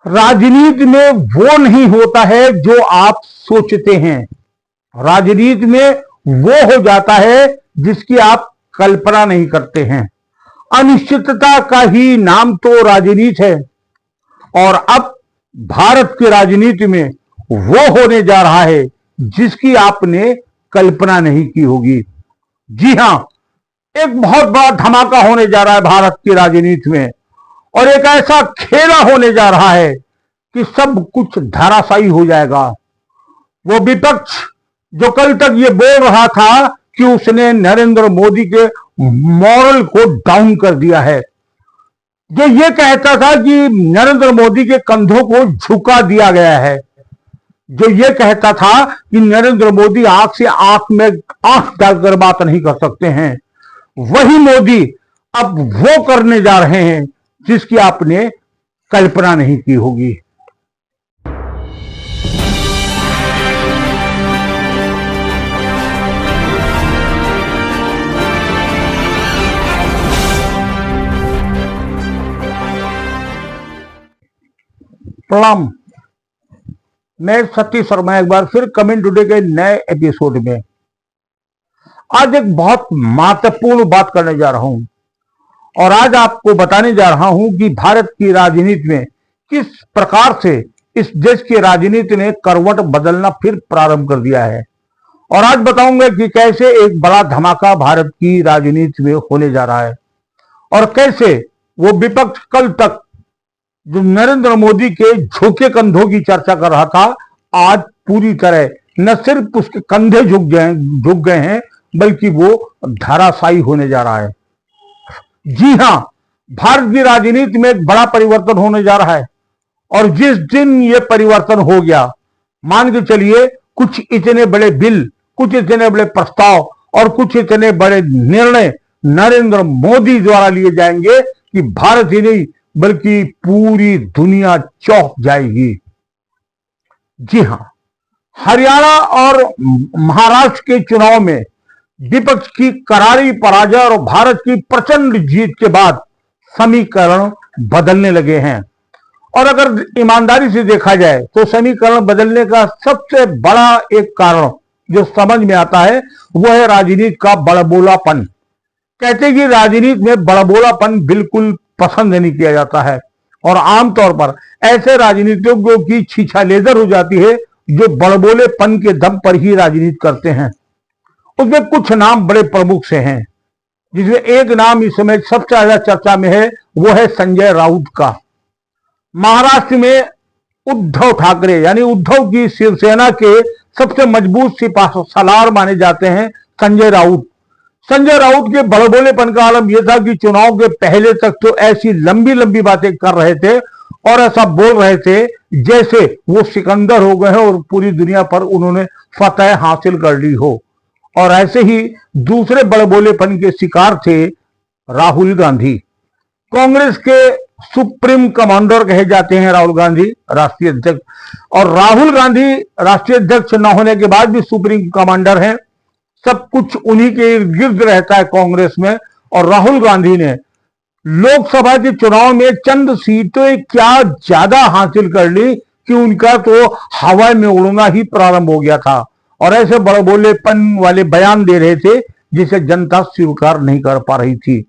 राजनीति में वो नहीं होता है जो आप सोचते हैं। राजनीति में वो हो जाता है जिसकी आप कल्पना नहीं करते हैं। अनिश्चितता का ही नाम तो राजनीति है। और अब भारत की राजनीति में वो होने जा रहा है जिसकी आपने कल्पना नहीं की होगी। जी हां, एक बहुत बड़ा धमाका होने जा रहा है भारत की राजनीति में, और एक ऐसा खेला होने जा रहा है कि सब कुछ धराशायी हो जाएगा। वो विपक्ष जो कल तक ये बोल रहा था कि उसने नरेंद्र मोदी के मॉरल को डाउन कर दिया है, जो ये कहता था कि नरेंद्र मोदी के कंधों को झुका दिया गया है, जो ये कहता था कि नरेंद्र मोदी आंख से आंख में आंख डालकर बात नहीं कर सकते हैं, वही मोदी अब वो करने जा रहे हैं जिसकी आपने कल्पना नहीं की होगी। प्रणाम, मैं सतीश शर्मा एक बार फिर कमेंट टुडे के नए एपिसोड में आज एक बहुत महत्वपूर्ण बात करने जा रहा हूं, और आज आपको बताने जा रहा हूं कि भारत की राजनीति में किस प्रकार से इस देश की राजनीति ने करवट बदलना फिर प्रारंभ कर दिया है। और आज बताऊंगा कि कैसे एक बड़ा धमाका भारत की राजनीति में होने जा रहा है, और कैसे वो विपक्ष कल तक जो नरेंद्र मोदी के झुके कंधों की चर्चा कर रहा था, आज पूरी तरह न सिर्फ उसके कंधे झुक गए हैं बल्कि वो धराशायी होने जा रहा है। जी हां, भारत की राजनीति में एक बड़ा परिवर्तन होने जा रहा है, और जिस दिन ये परिवर्तन हो गया, मान के चलिए कुछ इतने बड़े बिल, कुछ इतने बड़े प्रस्ताव और कुछ इतने बड़े निर्णय नरेंद्र मोदी द्वारा लिए जाएंगे कि भारत ही नहीं बल्कि पूरी दुनिया चौंक जाएगी। जी हां, हरियाणा और महाराष्ट्र के चुनाव में विपक्ष की करारी पराजय और भारत की प्रचंड जीत के बाद समीकरण बदलने लगे हैं। और अगर ईमानदारी से देखा जाए तो समीकरण बदलने का सबसे बड़ा एक कारण जो समझ में आता है वो है राजनीति का बड़बोलापन। कहते हैं कि राजनीति में बड़बोलापन बिल्कुल पसंद नहीं किया जाता है, और आमतौर पर ऐसे राजनीतिज्ञों की छीछालेदर हो जाती है जो बड़बोलेपन के दम पर ही राजनीति करते हैं। उसमें कुछ नाम बड़े प्रमुख से हैं, जिसमें एक नाम इस समय सबसे ज्यादा चर्चा में है, वो है संजय राउत का। महाराष्ट्र में उद्धव ठाकरे यानी उद्धव की शिवसेना के सबसे मजबूत सिपाहीसालार माने जाते हैं संजय राउत। संजय राउत के बड़बोलेपन का आलम यह था कि चुनाव के पहले तक तो ऐसी लंबी लंबी बातें कर रहे थे और ऐसा बोल रहे थे जैसे वो सिकंदर हो गए हैं और पूरी दुनिया पर उन्होंने फतह हासिल कर ली हो। और ऐसे ही दूसरे बड़बोलेपन के शिकार थे राहुल गांधी। कांग्रेस के सुप्रीम कमांडर कहे जाते हैं राहुल गांधी, राष्ट्रीय अध्यक्ष, और राहुल गांधी राष्ट्रीय अध्यक्ष न होने के बाद भी सुप्रीम कमांडर हैं। सब कुछ उन्हीं के इर्द गिर्द रहता है कांग्रेस में। और राहुल गांधी ने लोकसभा के चुनाव में चंद सीटें क्या ज्यादा हासिल कर ली कि उनका तो हवा में उड़ना ही प्रारंभ हो गया था, और ऐसे बड़बोलेपन वाले बयान दे रहे थे जिसे जनता स्वीकार नहीं कर पा रही थी।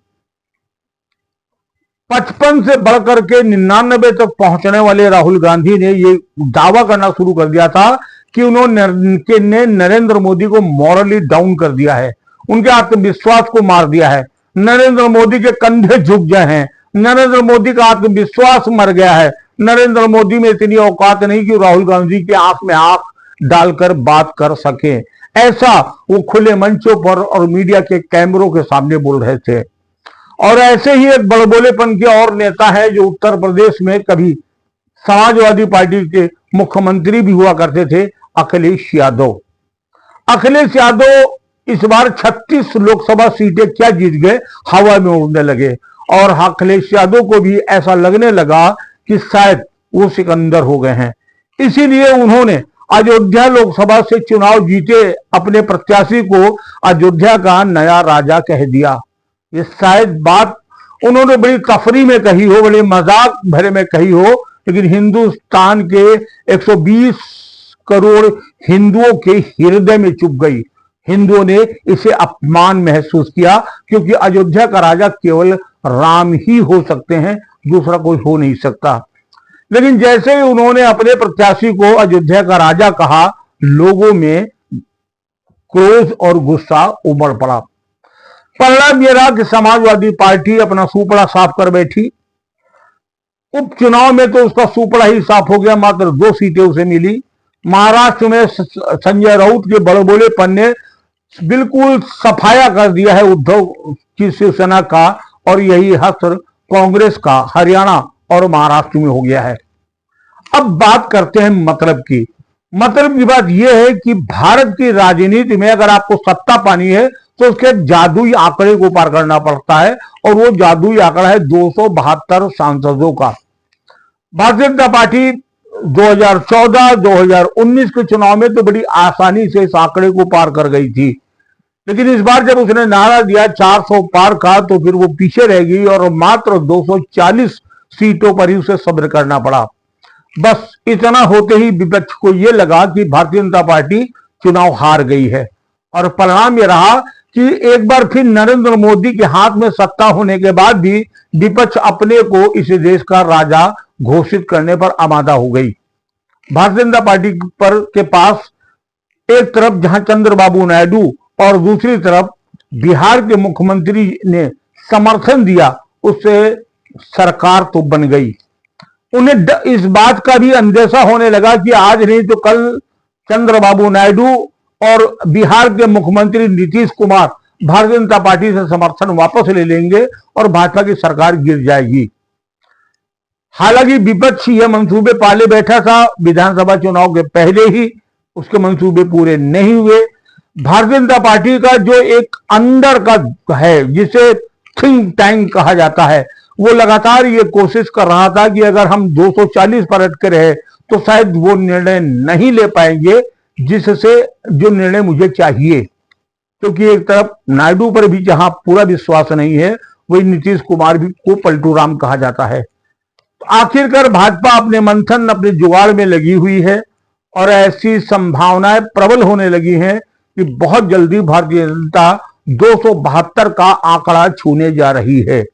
55 से बढ़कर के 99 तक पहुंचने वाले राहुल गांधी ने ये दावा करना शुरू कर दिया था कि उन्होंने नरेंद्र मोदी को मॉरली डाउन कर दिया है, उनके आत्मविश्वास को मार दिया है, नरेंद्र मोदी के कंधे झुक गए हैं, नरेंद्र मोदी का आत्मविश्वास मर गया है, नरेंद्र मोदी में इतनी औकात नहीं कि राहुल गांधी की आंख में आंख डालकर बात कर सके। ऐसा वो खुले मंचों पर और मीडिया के कैमरों के सामने बोल रहे थे। और ऐसे ही एक बड़बोलेपन के और नेता है जो उत्तर प्रदेश में कभी समाजवादी पार्टी के मुख्यमंत्री भी हुआ करते थे, अखिलेश यादव। अखिलेश यादव इस बार 36 लोकसभा सीटें क्या जीत गए, हवा में उड़ने लगे, और अखिलेश यादव को भी ऐसा लगने लगा कि शायद वो सिकंदर हो गए हैं। इसीलिए उन्होंने अयोध्या लोकसभा से चुनाव जीते अपने प्रत्याशी को अयोध्या का नया राजा कह दिया। ये शायद बात उन्होंने बड़ी तफरी में कही हो, बड़े मजाक भरे में कही हो, लेकिन हिंदुस्तान के 120 करोड़ हिंदुओं के हृदय में चुभ गई। हिंदुओं ने इसे अपमान महसूस किया, क्योंकि अयोध्या का राजा केवल राम ही हो सकते हैं, दूसरा कोई हो नहीं सकता। लेकिन जैसे ही उन्होंने अपने प्रत्याशी को अयोध्या का राजा कहा, लोगों में क्रोध और गुस्सा उमड़ पड़ा। परिणाम यह रहा कि समाजवादी पार्टी अपना सुपड़ा साफ कर बैठी। उपचुनाव में तो उसका सुपड़ा ही साफ हो गया, मात्र 2 सीटें उसे मिली। महाराष्ट्र में संजय राउत के बड़बोलेपन ने बिल्कुल सफाया कर दिया है उद्धव की शिवसेना का, और यही हश्र कांग्रेस का हरियाणा और महाराष्ट्र में हो गया है। अब बात करते हैं मतलब की। मतलब की बात यह है कि भारत की राजनीति में अगर आपको सत्ता पानी है तो उसके जादुई आंकड़े को पार करना पड़ता है, और वो जादुई आंकड़ा है 272 सांसदों का। भारतीय जनता पार्टी 2014-2019 के चुनाव में तो बड़ी आसानी से इस आंकड़े को पार कर गई थी, लेकिन इस बार जब उसने नारा दिया 400 पार का, तो फिर वो पीछे रह गई और मात्र 240 सीटों पर ही उसे सब्र करना पड़ा। बस इतना होते ही विपक्ष को यह लगा कि भारतीय जनता पार्टी चुनाव हार गई है, और परिणाम यह रहा कि एक बार फिर नरेंद्र मोदी के हाथ में सत्ता होने के बाद भी विपक्ष अपने को इस देश का राजा घोषित करने पर आमादा हो गई। भारतीय जनता पार्टी पर के पास एक तरफ जहां चंद्रबाबू नायडू और दूसरी तरफ बिहार के मुख्यमंत्री ने समर्थन दिया, उससे सरकार तो बन गई। उन्हें इस बात का भी अंदेशा होने लगा कि आज नहीं तो कल चंद्रबाबू नायडू और बिहार के मुख्यमंत्री नीतीश कुमार भारतीय जनता पार्टी से समर्थन वापस ले लेंगे और भाजपा की सरकार गिर जाएगी। हालांकि विपक्ष यह मंसूबे पाले बैठा था विधानसभा चुनाव के पहले ही, उसके मंसूबे पूरे नहीं हुए। भारतीय जनता पार्टी का जो एक अंदर का है, जिसे थिंक टैंक कहा जाता है, वो लगातार ये कोशिश कर रहा था कि अगर हम 240 पर अटके रहे तो शायद वो निर्णय नहीं ले पाएंगे जिससे जो निर्णय मुझे चाहिए, क्योंकि एक तरफ नायडू पर भी जहां पूरा विश्वास नहीं है, वही नीतीश कुमार भी को पलटू राम कहा जाता है। तो आखिरकार भाजपा अपने मंथन, अपने जुगाड़ में लगी हुई है, और ऐसी संभावनाएं प्रबल होने लगी हैं कि बहुत जल्दी भारतीय जनता 272 का आंकड़ा छूने जा रही है।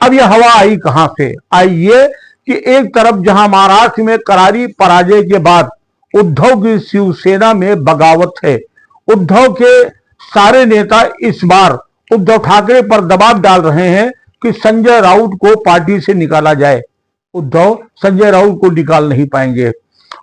अब यह हवा आई कहां से? आई ये कि एक तरफ जहां महाराष्ट्र में करारी पराजय के बाद उद्धव की शिवसेना में बगावत है, उद्धव के सारे नेता इस बार उद्धव ठाकरे पर दबाव डाल रहे हैं कि संजय राउत को पार्टी से निकाला जाए। उद्धव संजय राउत को निकाल नहीं पाएंगे,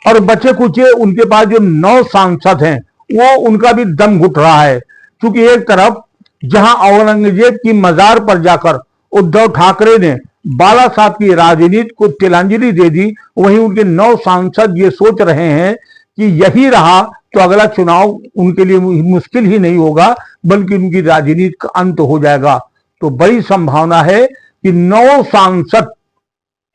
और बचे कुचे उनके पास जो 9 सांसद हैं वो उनका भी दम घुट रहा है, क्योंकि एक तरफ जहां औरंगजेब की मजार पर जाकर उद्धव ठाकरे ने बाला साहब की राजनीति को तिलांजलि दे दी, वहीं उनके 9 सांसद ये सोच रहे हैं कि यही रहा तो अगला चुनाव उनके लिए मुश्किल ही नहीं होगा, बल्कि उनकी राजनीति का अंत हो जाएगा। तो बड़ी संभावना है कि 9 सांसद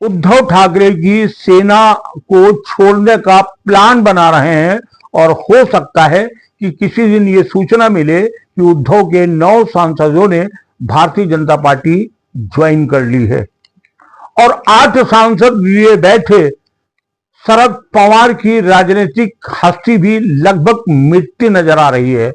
उद्धव ठाकरे की सेना को छोड़ने का प्लान बना रहे हैं, और हो सकता है कि किसी दिन ये सूचना मिले कि उद्धव के 9 सांसदों ने भारतीय जनता पार्टी ज्वाइन कर ली है। और 8 सांसद लिए बैठे शरद पवार की राजनीतिक हस्ती भी लगभग मिटती नजर आ रही है।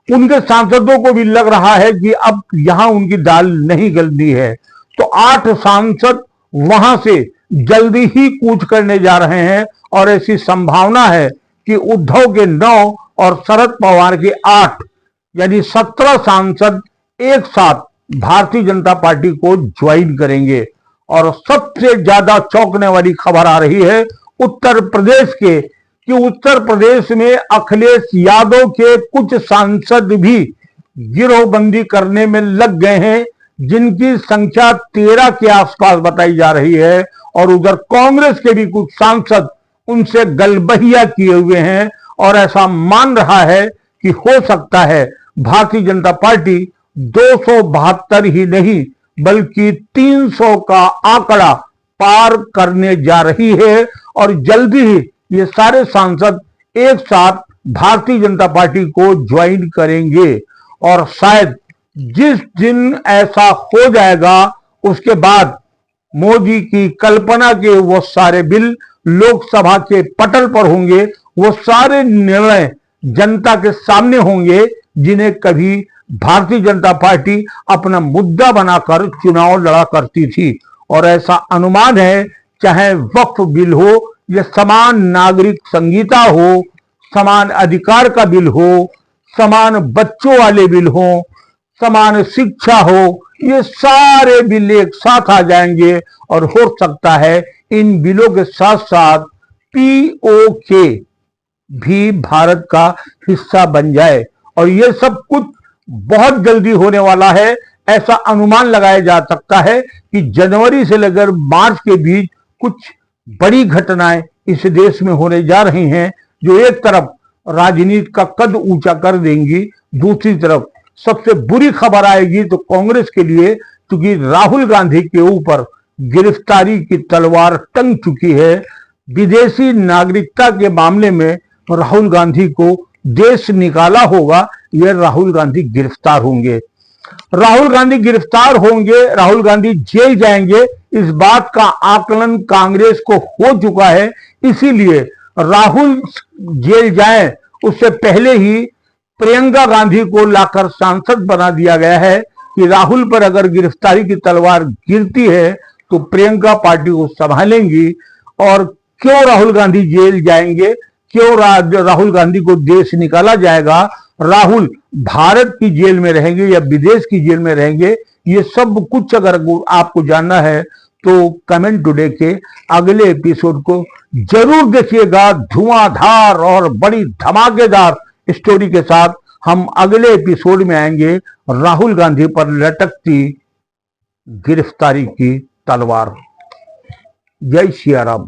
उनके सांसदों को भी लग रहा है कि अब यहां उनकी दाल नहीं गलनी है, तो 8 सांसद वहां से जल्दी ही कूच करने जा रहे हैं, और ऐसी संभावना है कि उद्धव के 9 और शरद पवार के 8 यानी 17 सांसद एक साथ भारतीय जनता पार्टी को ज्वाइन करेंगे। और सबसे ज्यादा चौंकने वाली खबर आ रही है उत्तर प्रदेश के, कि उत्तर प्रदेश में अखिलेश यादव के कुछ सांसद भी गिरोहबंदी करने में लग गए हैं, जिनकी संख्या 13 के आसपास बताई जा रही है। और उधर कांग्रेस के भी कुछ सांसद उनसे गलबहिया किए हुए हैं, और ऐसा मान रहा है कि हो सकता है भारतीय जनता पार्टी 272 ही नहीं बल्कि 300 का आंकड़ा पार करने जा रही है, और जल्दी ही ये सारे सांसद एक साथ भारतीय जनता पार्टी को ज्वाइन करेंगे। और शायद जिस दिन ऐसा हो जाएगा उसके बाद मोदी की कल्पना के वो सारे बिल लोकसभा के पटल पर होंगे, वो सारे निर्णय जनता के सामने होंगे जिन्हें कभी भारतीय जनता पार्टी अपना मुद्दा बनाकर चुनाव लड़ा करती थी। और ऐसा अनुमान है, चाहे वक्फ बिल हो या समान नागरिक संहिता हो, समान अधिकार का बिल हो, समान बच्चों वाले बिल हो, समान शिक्षा हो, ये सारे बिल एक साथ आ जाएंगे। और हो सकता है इन बिलों के साथ साथ पीओके भी भारत का हिस्सा बन जाए। और ये सब कुछ बहुत जल्दी होने वाला है। ऐसा अनुमान लगाया जा सकता है कि जनवरी से लेकर मार्च के बीच कुछ बड़ी घटनाएं इस देश में होने जा रही हैं, जो एक तरफ राजनीति का कद ऊंचा कर देंगी, दूसरी तरफ सबसे बुरी खबर आएगी तो कांग्रेस के लिए, क्योंकि राहुल गांधी के ऊपर गिरफ्तारी की तलवार टंग चुकी है। विदेशी नागरिकता के मामले में राहुल गांधी को देश निकाला होगा, यह राहुल गांधी गिरफ्तार होंगे। राहुल गांधी गिरफ्तार होंगे, राहुल गांधी जेल जाएंगे, इस बात का आकलन कांग्रेस को हो चुका है। इसीलिए राहुल जेल जाएं उससे पहले ही प्रियंका गांधी को लाकर सांसद बना दिया गया है कि राहुल पर अगर गिरफ्तारी की तलवार गिरती है तो प्रियंका पार्टी को संभालेंगी। और क्यों राहुल गांधी जेल जाएंगे, क्यों राहुल गांधी को देश निकाला जाएगा, राहुल भारत की जेल में रहेंगे या विदेश की जेल में रहेंगे, ये सब कुछ अगर आपको जानना है तो कमेंट टुडे के अगले एपिसोड को जरूर देखिएगा। धुआंधार और बड़ी धमाकेदार स्टोरी के साथ हम अगले एपिसोड में आएंगे। राहुल गांधी पर लटकती गिरफ्तारी की तलवार। जय सिया राम।